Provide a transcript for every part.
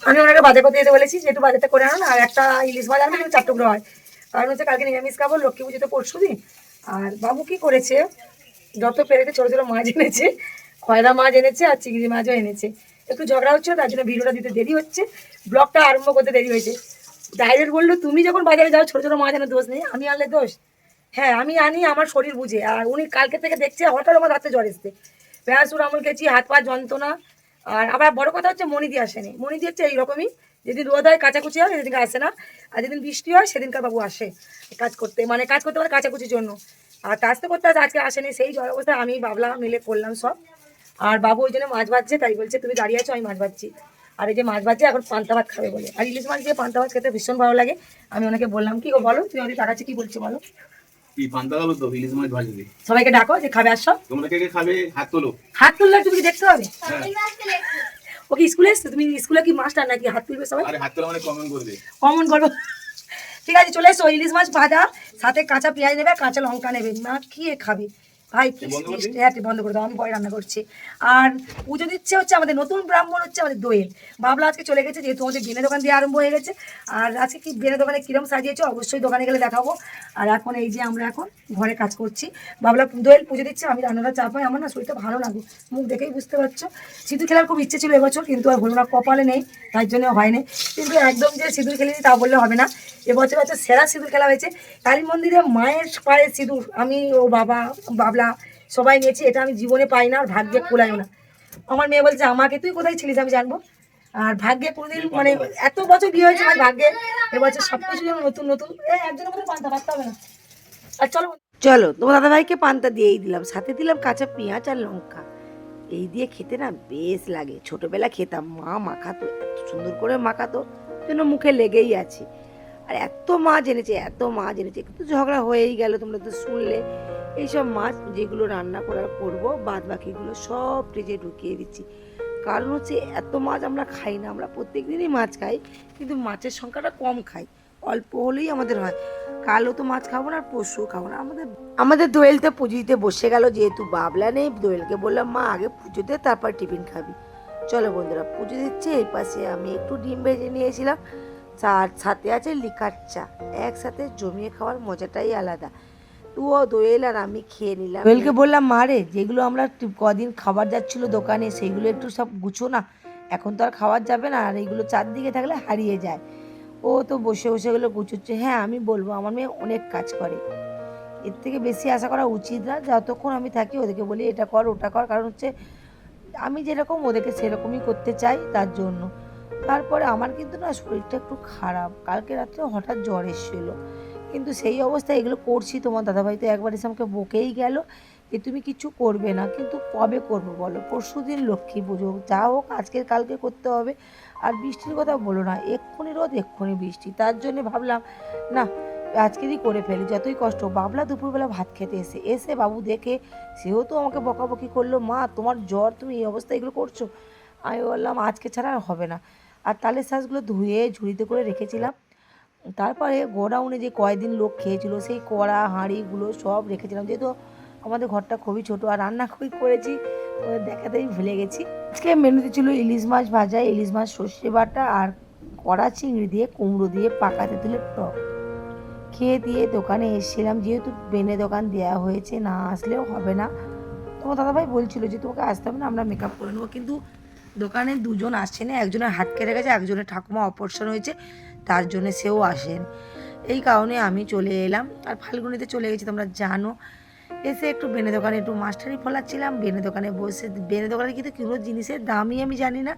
আমি ওনাকে বাজার করতে যেতে বলেছি, যেহেতু বাজারটা করে আনো না, আর একটা ইলিশ মাছ আনবে, 4 টুকরো হয়। কারণ হচ্ছে কালকে নিরামিষ খাবো, লক্ষ্মী পুজোতে পরশু দিন। আর বাবু কি করেছে, যত পেরেছে ছোটো ছোটো মাছ এনেছে, খয়রা মাছ এনেছে আর চিংড়ি মাছও এনেছে। একটু ঝগড়া হচ্ছিল, তার জন্য ভিডিওটা দিতে দেরি হচ্ছে, ব্লগটা আরম্ভ করতে দেরি হয়েছে। ডাইরেক্ট বললো তুমি যখন বাজারে যাও ছোটো ছোটো মাছ আনার দোষ নেই, আমি আনলে দোষ? হ্যাঁ আমি আনি আমার শরীর বুঝে। আর উনি কালকে থেকে দেখছে হঠাৎ আমার রাত্রে জ্বর এসছে, প্যাঁচুর আমল খেয়েছি, হাত পা যন্ত্রণা। আর আবার বড় কথা হচ্ছে মণিদি আসেনি, মণিদি হচ্ছে এইরকমই, যেদিন রোদ হয় কাচাকুচি হয় সেদিনকে আসে না, আর যেদিন বৃষ্টি হয় সেদিনকার বাবু আসে কাজ করতে, মানে কাজ করতে পারে কাচাকুচির জন্য। আর কাজ তো করতে আজকে আসেনি, সেই জ্বর অবস্থায় আমি বাবলা মিলে করলাম সব। আর বাবু ওই জন্য মাছ ভাজছে, তাই বলছে তুমি দাঁড়িয়ে আছো আমি মাছ ভাজছি। আর এই যে মাছ ভাজছে, এখন পান্তা ভাত খাবে বলে। আর ইলিশ মাছ দিয়ে পান্তা ভাত খেতে ভীষণ ভালো লাগে। আমি ওনাকে বললাম কি গো বলো, তুমি ওদের তাকাচ্ছে কি বলছো বলো। কি পান্তা খাবো তো ইলিশ মাছ ভাজবে। সবাইকে ডাকো যে খাবে, আসো। তোমরা কে কে খাবে হাত তোলো। হাত তুললে তুমি কি দেখতে হবে? হ্যাঁ। ও কি স্কুলে এসছো? তুমি স্কুলে কি মাস্টার নাকি হাত তুলবে সবাই? আরে হাত তোলা মানে কমেন্ট করবে। কমন করবো। ঠিক আছে চলে এসো, ইলিশ মাছ ভাজা, সাথে কাঁচা পেঁয়াজ নেবে, কাঁচা লঙ্কা নেবে, না খেয়ে খাবে ভাই। কি বন্ধ করে দিই? হ্যাঁ বন্ধ করে দাও, আমি পরে রান্না করছি। আর পুজো দিচ্ছে হচ্ছে আমাদের নতুন ব্রাহ্মণ, হচ্ছে আমাদের দোয়েল। বাবলা আজকে চলে গেছে, যেহেতু আমাদের বেনে দোকান দিয়ে আরম্ভ হয়ে গেছে। আর আজকে কি বেনে দোকানে কিরম সাজিয়েছে অবশ্যই দোকানে গেলে দেখাবো। আর এখন এই যে আমরা এখন ঘরে কাজ করছি, বাবলা দোয়েল পুজো দিচ্ছে, আমি রান্নাটা চাপ হয়, আমার না শরীরটা ভালো লাগে, মুখ দেখেই বুঝতে পারছো। সিঁদুর খেলার খুব ইচ্ছে ছিল এবছর, কিন্তু আর হলো না, কপালে নেই, তাই জন্য হয়নি। কিন্তু একদম যে সিঁদুর খেলেনি তা বললে হবে না, এবছর হচ্ছে সেরা সিঁদুর খেলা হয়েছে। কালী মন্দিরে মায়ের পায়ে সিঁদুর আমি ও বাবা বাবলা সবাই নিয়েছি, এটা আমি জীবনে পাই না, আর ভাগ্যে কুলাইও না। আমার মেয়ে বলছে আমাকে তুই কোথায় ছিলিস আমি জানবো। আর ভাগ্যে কোনোদিন মানে এত বছর বিয়ে হয়েছে আমার ভাগ্যে এবছর সব কিছু যেন নতুন নতুন। একজনের মধ্যে পান্তা পারতে হবে না। আর চলো চলো, তোমার দাদাভাইকে পান্তা দিয়েই দিলাম, সাথে দিলাম কাঁচা পেঁয়াজ আর লঙ্কা। এই দিয়ে খেতে না বেশ লাগে, ছোটবেলা খেতাম, মা মাখাতো, এত সুন্দর করে মাখাতো যেন মুখে লেগেই আছে। আর এত মাছ এনেছে, এত মাছ এনেছে, একটু ঝগড়া হয়েই গেল, তোমরা তো শুনলে। এইসব মাছ যেগুলো রান্না করার করবো, বাদ বাকিগুলো সব ফ্রিজে ঢুকিয়ে দিচ্ছি। কারণ হচ্ছে এত মাছ আমরা খাই না, আমরা প্রত্যেক দিনই মাছ খাই, কিন্তু মাছের সংখ্যাটা কম খাই, অল্প হলেই আমাদের হয়। কালও তো মাছ খাবো না, আর পরশু খাবো না। আমাদের দোয়েলতে পুজো দিতে বসে গেল, যেহেতু বাবলা নেই, দোয়েলকে বললাম মা আগে পুজো দে তারপর টিফিন খাবি। চলো বন্ধুরা পুজো দিচ্ছে, এই পাশে আমি একটু ডিম ভেজে নিয়েছিলাম, চার সাথে আছে লিকার চা, একসাথে জমিয়ে খাওয়ার মজাটাই আলাদা। তুও দোয়েল আর আমি খেয়ে নিলাম। দোয়েলকে বললাম মা রে, যেগুলো আমরা কদিন খাবার যাচ্ছিল দোকানে সেইগুলো একটু সব গুছো না, এখন তো আর খাওয়ার যাবে না, আর এইগুলো চারদিকে থাকলে হারিয়ে যায়। ও তো বসে বসে এগুলো গুছোচ্ছে। হ্যাঁ আমি বলবো, আমার মেয়ে অনেক কাজ করে, এর থেকে বেশি আশা করা উচিত না। যতক্ষণ আমি থাকি ওদেরকে বলি এটা কর ওটা কর, কারণ হচ্ছে আমি যেরকম ওদেরকে সেরকমই করতে চাই, তার জন্য। তারপরে আমার কিন্তু না শরীরটা একটু খারাপ, কালকে রাত্রে হঠাৎ জ্বর এসেছিলো, কিন্তু সেই অবস্থায় এগুলো করছি। তোমার দাদাভাই তো একবার এসে আমাকে বকেই গেল যে তুমি কিছু করবে না, কিন্তু কবে করবো বলো? পরশু দিন লক্ষ্মী পুজো, যা হোক আজকের কালকে করতে হবে। আর বৃষ্টির কথা বলো না, এক্ষুনি রোদ এক্ষুনি বৃষ্টি, তার জন্য ভাবলাম না আজকেরই করে ফেলি, যতই কষ্ট। বাবলা দুপুরবেলা ভাত খেতে এসে এসে বাবু দেখে সেও তো আমাকে বকাবকি করলো, মা তোমার জ্বর তুমি এই অবস্থায় এগুলো করছো। আমি বললাম আজকে ছাড়া আর হবে না। আর তালের শাঁসগুলো ধুয়ে ঝুড়িতে করে রেখেছিলাম, তারপরে গোডাউনে যে কয়েকদিন লোক খেয়েছিল সেই কড়া হাঁড়িগুলো সব রেখেছিলাম, যেহেতু আমাদের ঘরটা খুবই ছোট, আর রান্না খুবই করেছি ওদের দেখাতেই ভুলে গেছি। আজকে মেনুতে ছিল ইলিশ মাছ ভাজা, ইলিশ মাছ সর্ষে বাটা, আর কড়া চিংড়ি দিয়ে কুমড়ো দিয়ে পাকা তেঁতুলের টক। খেয়ে দিয়ে দোকানে এসেছিলাম, যেহেতু বেনে দোকান দেওয়া হয়েছে, না আসলেও হবে না। তোমার দাদাভাই বলছিল যে তোমাকে আসতে হবে না, আমরা মেকআপ করে নেবো, কিন্তু দোকানে দুজন আসছে না, একজনের হাত কেটে গেছে, একজনের ঠাকুমা অপারেশন হয়েছে, তার জন্য সেও আসেন। এই কারণে আমি চলে এলাম, আর ফাল্গুনিতে চলে গেছি তোমরা জানো। এসে একটু বেনে দোকানে একটু মাস্টারি ফলাচ্ছিলাম, বেনে দোকানে বসে, বেনে দোকানে কিন্তু কোনো জিনিসের দামই আমি জানি না,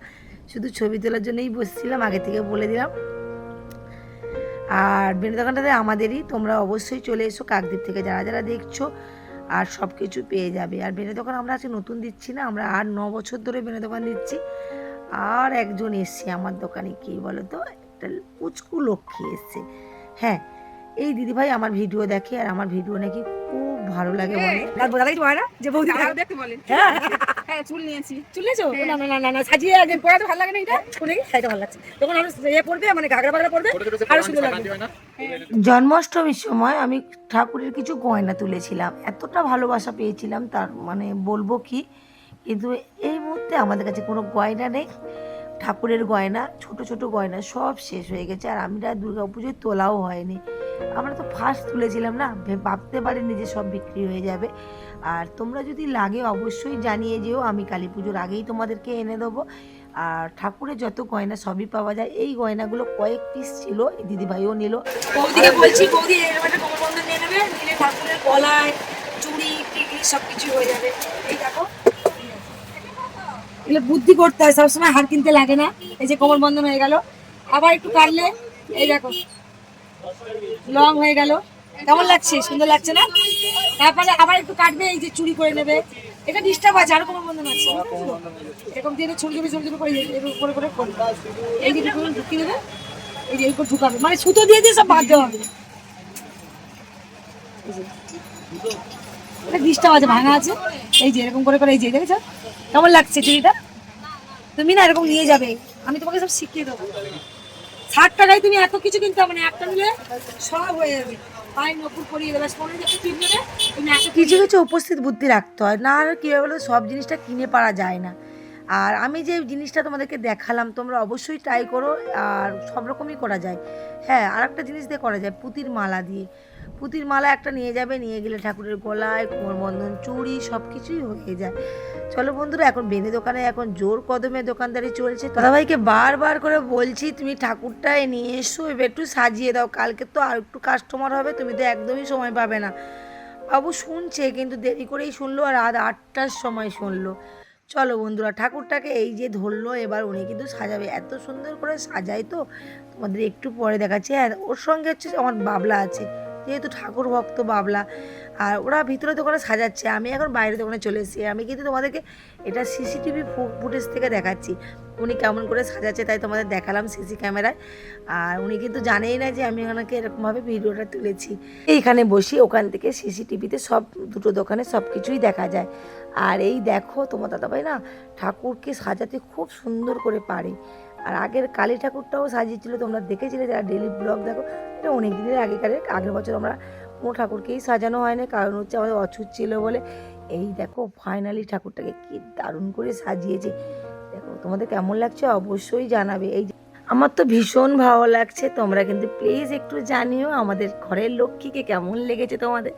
শুধু ছবি তোলার জন্যই বসছিলাম, আগে থেকে বলে দিলাম। আর বেনে দোকানটাতে আমাদেরই, তোমরা অবশ্যই চলে এসো কাকদ্বীপ থেকে যারা যারা দেখছো, আর সব কিছু পেয়ে যাবে। আর বেনে দোকান আমরা আজকে নতুন দিচ্ছি না, আমরা আর 9 বছর ধরে বেনে দোকান দিচ্ছি। আর একজন এসছে আমার দোকানে, কি বলো তো, একটা পুচকু লক্ষ্মী এসছে। হ্যাঁ এই দিদিভাই আমার ভিডিও দেখে, আর আমার ভিডিও নাকি খুব ভালো লাগে বলে। দাদাই তো হয় না যে বৌদি দেখতে বলে হ্যাঁ হ্যাঁ চুল নিয়েছি চলে এসো। না না না না না সাজিয়ে আগে পড়া তো ভালো লাগে না এটা শুনে সেটা ভালো লাগছে, তখন আরো ইয়ে পড়বে, মানে ঘাগরা বাগরা পড়বে, আরো সুন্দর লাগবে। হয় না? জন্মাষ্টমীর সময় আমি ঠাকুরের কিছু গয়না তুলেছিলাম, এতটা ভালোবাসা পেয়েছিলাম তার মানে বলবো কি। কিন্তু এই মুহূর্তে আমাদের কাছে কোনো গয়না নেই, ঠাকুরের গয়না, ছোট ছোট গয়না সব শেষ হয়ে গেছে। আর আমরা দুর্গা পুজোয় তোলাও হয়নি, আমরা তো ফার্স্ট তুলেছিলাম না, ভাবতে পারিনি যে সব বিক্রি হয়ে যাবে। আর তোমরা যদি লাগে অবশ্যই জানিয়ে যেও, আমি কালী পুজোর আগেই তোমাদেরকে এনে দেবো। আর ঠাকুরের যত গয়না সবই পাওয়া যায়। এই গয়নাগুলো কয়েক পিস ছিল, এই দিদিভাইও নিল। বৌদিকে বলছি, বৌদি এরকম একটা কোমর বন্ধন নিয়ে নেবে, নিলে ঠাকুরের গলায় চুড়ি টিকলি সব কিছু হয়ে যাবে। এই দেখো, এগুলো বুদ্ধি করতে হয়, সবসময় হার কিনতে লাগে না। এই যে কোমর বন্ধন হয়ে গেল, আবার একটু কাটলে এই দেখো লং হয়ে গেল। কেমন লাগছে? সুন্দর লাগছে না? তারপরে আবার একটু কাটবে, এই যে চুড়ি করে নেবে। এটা ডিস্টার্ব আছে, আরো কোমর বন্ধন আছে এরকম দিয়ে ছোট ছোট করে এর উপরে করে করবে। এই যে ঢুকিয়ে দেবে, এই যে এরপর ঢুকাবে, মানে সুতো দিয়ে দিয়ে সব বাঁধতে হবে। এটা ডিস্টার্ব আছে, ভাঙা আছে। এই যে এরকম করে করে, এই যে দেখেছো কেমন লাগছে চুড়িটা? তুমি না এরকম নিয়ে যাবে, আমি তোমাকে সব শিখিয়ে দেবো। 60 টাকায় তুমি এত কিছু কিনতে হবে না, একটা নিলে সব হয়ে যাবে। পায়ে নপুর পরিয়ে দেবে, সোনার একটা কিন নেবে তুমি। কিছু কিছু উপস্থিত বুদ্ধি রাখতে হয়, না আর কীভাবে বলো, সব জিনিসটা কিনে পারা যায় না। আর আমি যে জিনিসটা তোমাদেরকে দেখালাম, তোমরা অবশ্যই ট্রাই করো। আর সব রকমই করা যায়। হ্যাঁ, আর একটা জিনিস দিয়ে করা যায়, পুঁতির মালা দিয়ে। পুঁতির মালা একটা নিয়ে যাবে, নিয়ে গেলে ঠাকুরের গলায় কোমরবন্ধন, চুড়ি সব কিছুই হয়ে যায়। চলো বন্ধুরা, এখন বেনে দোকানে এখন জোর কদমে দোকানদারি চলছে। দাদাভাইকে বারবার করে বলছি, তুমি ঠাকুরটায় নিয়ে এসো, এবার একটু সাজিয়ে দাও, কালকে তো আর একটু কাস্টমার হবে, তুমি তো একদমই সময় পাবে না। বাবু শুনছে, কিন্তু দেরি করেই শুনলো, আর রাত 8টার সময় শুনলো। চলো বন্ধুরা, ঠাকুরটাকে এই যে ধরলো, এবার উনি কিন্তু সাজাবে। এত সুন্দর করে সাজাই তো, তোমাদের একটু পরে দেখাচ্ছি। হ্যাঁ, ওর সঙ্গে হচ্ছে আমার বাবলা আছে, যেহেতু ঠাকুর ভক্ত বাবলা। আর ওরা ভিতরে দোকানে সাজাচ্ছে, আমি এখন বাইরে দোকানে চলে এসেছি। আমি কিন্তু তোমাদেরকে এটা সিসিটিভি ফুটেজ থেকে দেখাচ্ছি উনি কেমন করে সাজাচ্ছে, তাই তোমাদের দেখালাম সিসি ক্যামেরায়। আর উনি কিন্তু জানেই না যে আমি ওনাকে এরকমভাবে ভিডিওটা তুলেছি। এইখানে বসি, ওখান থেকে সিসিটিভিতে সব দুটো দোকানে সব কিছুই দেখা যায়। আর এই দেখো, তোমার দাদাভাই না ঠাকুরকে সাজাতে খুব সুন্দর করে পারে। আর আগের কালী ঠাকুরটাও সাজিয়েছিল, তোমরা দেখেছিলে যারা ডেলি ব্লগ দেখো। এটা অনেক দিনের আগের বছর আমরা কোনো ঠাকুরকেই সাজানো হয় না, কারণ হচ্ছে আমাদের অছুত ছিল বলে। এই দেখো ফাইনালি ঠাকুরটাকে কি দারুণ করে সাজিয়েছে। দেখো তোমাদের কেমন লাগছে অবশ্যই জানাবে। এই আমার তো ভীষণ ভালো লাগছে, তোমরা কিন্তু প্লিজ একটু জানিও আমাদের ঘরের লক্ষ্মীকে কেমন লেগেছে তোমাদের।